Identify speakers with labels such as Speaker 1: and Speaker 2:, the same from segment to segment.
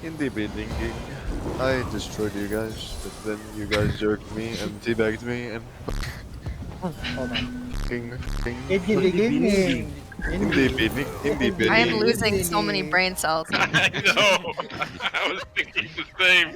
Speaker 1: In the beginning, I destroyed you guys, but then you guys jerked me and teabagged me and
Speaker 2: Hold on.
Speaker 1: fucking
Speaker 2: In the beginning.
Speaker 1: in the beginning,
Speaker 3: I am
Speaker 1: Benny.
Speaker 3: losing so many brain cells.
Speaker 4: I know. I was thinking the same.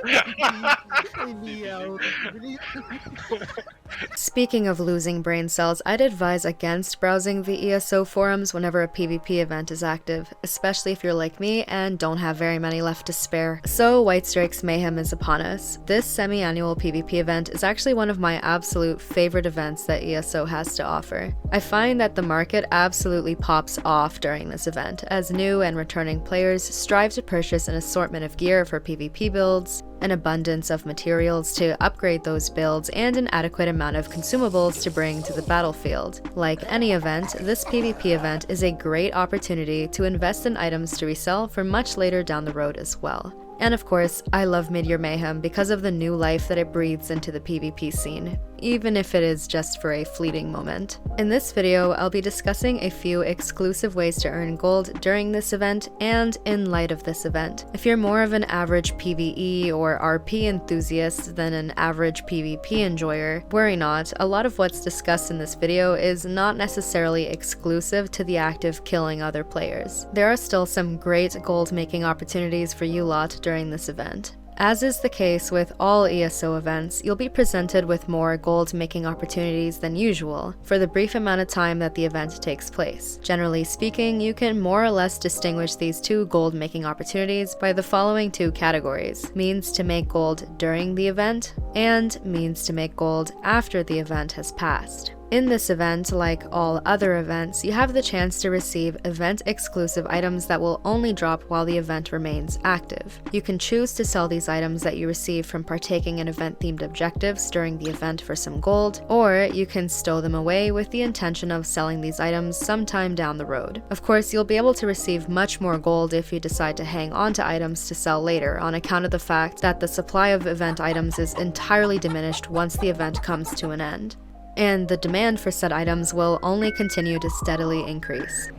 Speaker 3: Speaking of losing brain cells, I'd advise against browsing the ESO forums whenever a PvP event is active, especially if you're like me and don't have very many left to spare. So Whitestrakes Mayhem is upon us. This semi-annual PvP event is actually one of my absolute favorite events that ESO has to offer. I find that the market absolutely pops off during this event, as new and returning players strive to purchase an assortment of gear for PvP builds, an abundance of materials to upgrade those builds, and an adequate amount of consumables to bring to the battlefield. Like any event, this PvP event is a great opportunity to invest in items to resell for much later down the road as well. And of course, I love Midyear Mayhem because of the new life that it breathes into the PvP scene, even if it is just for a fleeting moment. In this video, I'll be discussing a few exclusive ways to earn gold during this event and in light of this event. If you're more of an average PvE or RP enthusiast than an average PvP enjoyer, worry not, a lot of what's discussed in this video is not necessarily exclusive to the act of killing other players. There are still some great gold making opportunities for you lot during this event. As is the case with all ESO events, you'll be presented with more gold-making opportunities than usual for the brief amount of time that the event takes place. Generally speaking, you can more or less distinguish these two gold-making opportunities by the following two categories: means to make gold during the event, and means to make gold after the event has passed. In this event, like all other events, you have the chance to receive event-exclusive items that will only drop while the event remains active. You can choose to sell these items that you receive from partaking in event-themed objectives during the event for some gold, or you can stow them away with the intention of selling these items sometime down the road. Of course, you'll be able to receive much more gold if you decide to hang on to items to sell later, on account of the fact that the supply of event items is entirely diminished once the event comes to an end, and the demand for said items will only continue to steadily increase.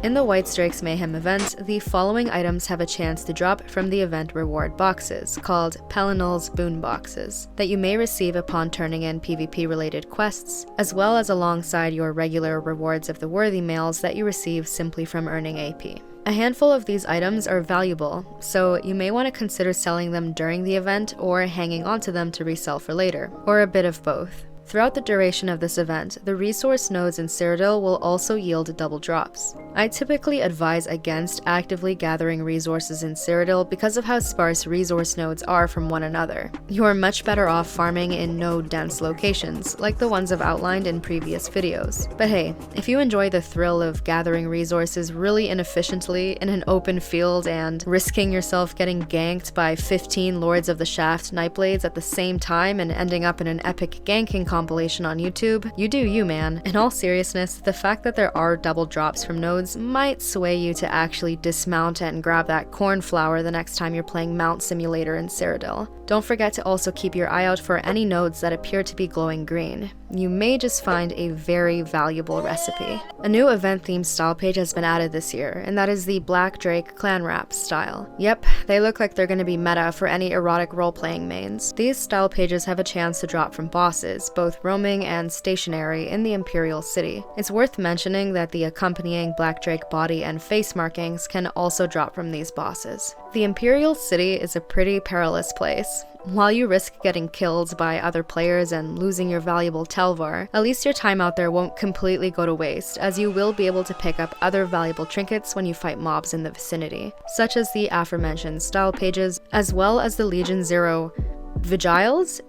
Speaker 3: In the Whitestrakes Mayhem event, the following items have a chance to drop from the event reward boxes, called Pelinal's Boon boxes, that you may receive upon turning in PvP-related quests, as well as alongside your regular rewards of the worthy mails that you receive simply from earning AP. A handful of these items are valuable, so you may want to consider selling them during the event or hanging onto them to resell for later, or a bit of both. Throughout the duration of this event, the resource nodes in Cyrodiil will also yield double drops. I typically advise against actively gathering resources in Cyrodiil because of how sparse resource nodes are from one another. You are much better off farming in node-dense locations, like the ones I've outlined in previous videos. But hey, if you enjoy the thrill of gathering resources really inefficiently in an open field and risking yourself getting ganked by 15 Lords of the Shaft Nightblades at the same time and ending up in an epic ganking compilation on YouTube, you do you, man. In all seriousness, the fact that there are double drops from nodes might sway you to actually dismount and grab that cornflower the next time you're playing Mount Simulator in Cyrodiil. Don't forget to also keep your eye out for any nodes that appear to be glowing green. You may just find a very valuable recipe. A new event-themed style page has been added this year, and that is the Black Drake Clan Wrap style. Yep, they look like they're going to be meta for any erotic role-playing mains. These style pages have a chance to drop from bosses, both roaming and stationary, in the Imperial City. It's worth mentioning that the accompanying Black Drake body and face markings can also drop from these bosses. The Imperial City is a pretty perilous place. While you risk getting killed by other players and losing your valuable Tel Var, at least your time out there won't completely go to waste, as you will be able to pick up other valuable trinkets when you fight mobs in the vicinity, such as the aforementioned style pages, as well as the Legion Zero Vigils?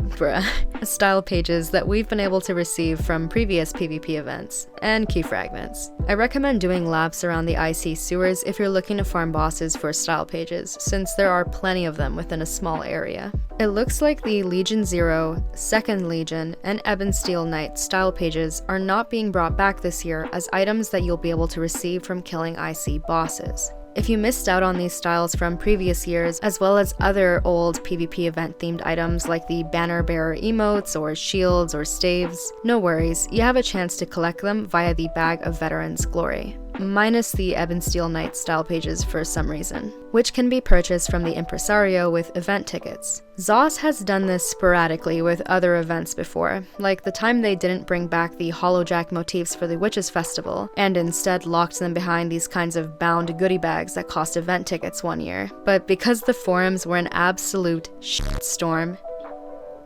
Speaker 3: Bruh. Style pages that we've been able to receive from previous PvP events, and key fragments. I recommend doing laps around the IC sewers if you're looking to farm bosses for style pages, since there are plenty of them within a small area. It looks like the Legion Zero, Second Legion, and Ebonsteel Knight style pages are not being brought back this year as items that you'll be able to receive from killing IC bosses. If you missed out on these styles from previous years, as well as other old PvP event-themed items like the banner bearer emotes or shields or staves, no worries, you have a chance to collect them via the Bag of Veterans Glory. minus the Ebon Steel Knight style pages for some reason, which can be purchased from the impresario with event tickets. ZOS has done this sporadically with other events before, like the time they didn't bring back the Hollowjack motifs for the Witches Festival, and instead locked them behind these kinds of bound goodie bags that cost event tickets one year. But because the forums were an absolute shitstorm—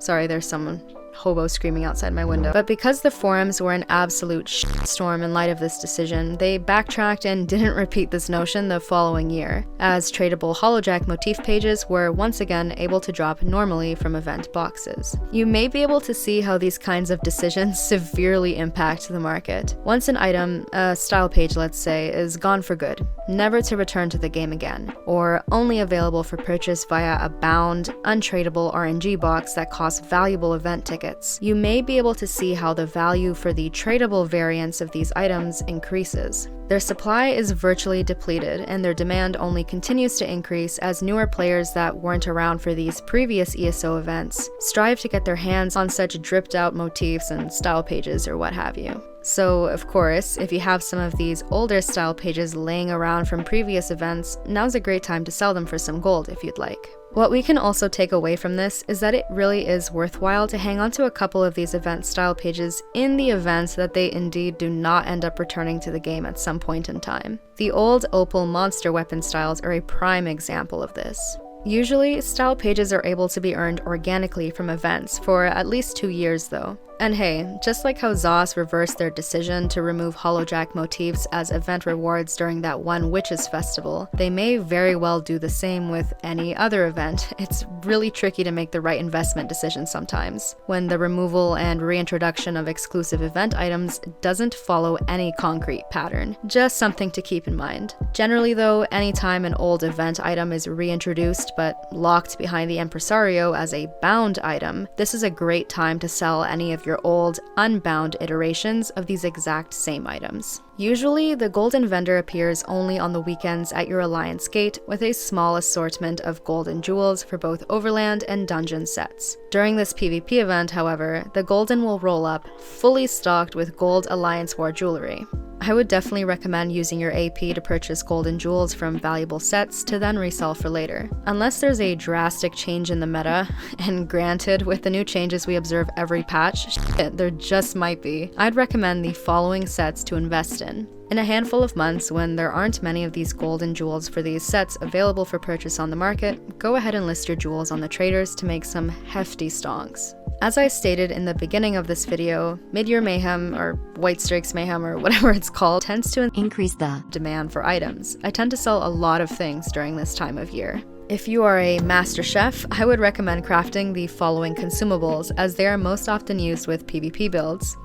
Speaker 3: sorry, there's someone hobo screaming outside my window. But because the forums were an absolute shitstorm in light of this decision, they backtracked and didn't repeat this notion the following year, as tradable Hollowjack motif pages were once again able to drop normally from event boxes. You may be able to see how these kinds of decisions severely impact the market. Once an item, a style page let's say, is gone for good, never to return to the game again, or only available for purchase via a bound, untradable RNG box that costs valuable event tickets, you may be able to see how the value for the tradable variants of these items increases. Their supply is virtually depleted, and their demand only continues to increase as newer players that weren't around for these previous ESO events strive to get their hands on such dripped out motifs and style pages or what have you. So, of course, if you have some of these older style pages laying around from previous events, now's a great time to sell them for some gold if you'd like. What we can also take away from this is that it really is worthwhile to hang on to a couple of these event style pages in the event that they indeed do not end up returning to the game at some point in time. The old Opal monster weapon styles are a prime example of this. Usually, style pages are able to be earned organically from events for at least 2 years though. And hey, just like how ZOS reversed their decision to remove Hollowjack motifs as event rewards during that one Witches Festival, they may very well do the same with any other event. It's really tricky to make the right investment decision sometimes, when the removal and reintroduction of exclusive event items doesn't follow any concrete pattern. Just something to keep in mind. Generally though, anytime an old event item is reintroduced but locked behind the impresario as a bound item, this is a great time to sell any of your old, unbound iterations of these exact same items. Usually, the golden vendor appears only on the weekends at your Alliance Gate with a small assortment of gold and jewels for both Overland and Dungeon sets. During this PvP event, however, the golden will roll up, fully stocked with gold Alliance War jewelry. I would definitely recommend using your AP to purchase gold and jewels from valuable sets to then resell for later. Unless there's a drastic change in the meta, and granted, with the new changes we observe every patch, there just might be, I'd recommend the following sets to invest in. In a handful of months, when there aren't many of these gold and jewels for these sets available for purchase on the market, go ahead and list your jewels on the traders to make some hefty stonks. As I stated in the beginning of this video, Midyear Mayhem, or Whitestrakes Mayhem, or whatever it's called, tends to increase the demand for items. I tend to sell a lot of things during this time of year. If you are a master chef, I would recommend crafting the following consumables, as they are most often used with PvP builds.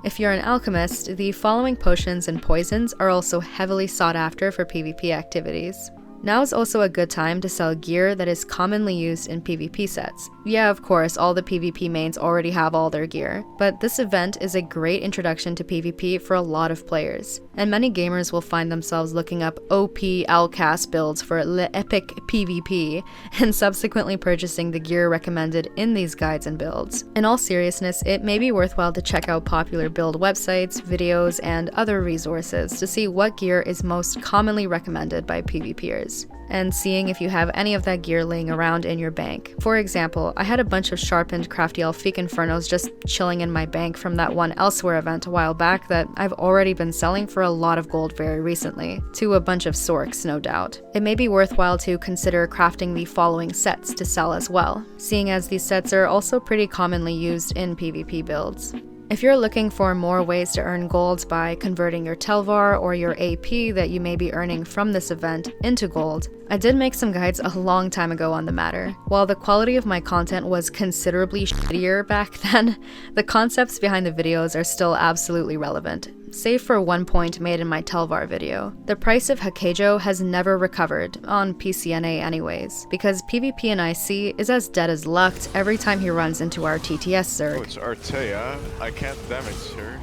Speaker 3: If you're an alchemist, the following potions and poisons are also heavily sought after for PvP activities. Now is also a good time to sell gear that is commonly used in PvP sets. Yeah, of course, all the PvP mains already have all their gear, but this event is a great introduction to PvP for a lot of players, and many gamers will find themselves looking up OP Alcast builds for epic PvP, and subsequently purchasing the gear recommended in these guides and builds. In all seriousness, it may be worthwhile to check out popular build websites, videos, and other resources to see what gear is most commonly recommended by PvPers, and seeing if you have any of that gear laying around in your bank. For example, I had a bunch of sharpened crafty Elfique Infernos just chilling in my bank from that one Elsewhere event a while back that I've already been selling for a lot of gold very recently, to a bunch of Sorks, no doubt. It may be worthwhile to consider crafting the following sets to sell as well, seeing as these sets are also pretty commonly used in PvP builds. If you're looking for more ways to earn gold by converting your Tel Var or your AP that you may be earning from this event into gold, I did make some guides a long time ago on the matter. While the quality of my content was considerably shittier back then, the concepts behind the videos are still absolutely relevant, save for one point made in my Tel Var video. The price of Hakejo has never recovered, on PCNA anyways, because PvP in IC is as dead as lucked every time he runs into our TTS Zerg.
Speaker 5: Oh, it's Artea. I can't damage her.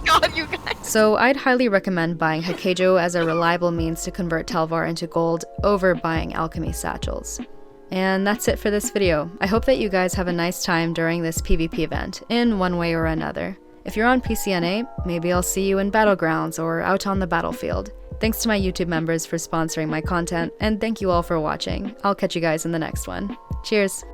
Speaker 6: God, you guys.
Speaker 3: So I'd highly recommend buying Hakejo as a reliable means to convert Tel Var into gold over buying alchemy satchels. And that's it for this video. I hope that you guys have a nice time during this PvP event, in one way or another. If you're on PCNA, maybe I'll see you in Battlegrounds or out on the battlefield. Thanks to my YouTube members for sponsoring my content, and thank you all for watching. I'll catch you guys in the next one. Cheers!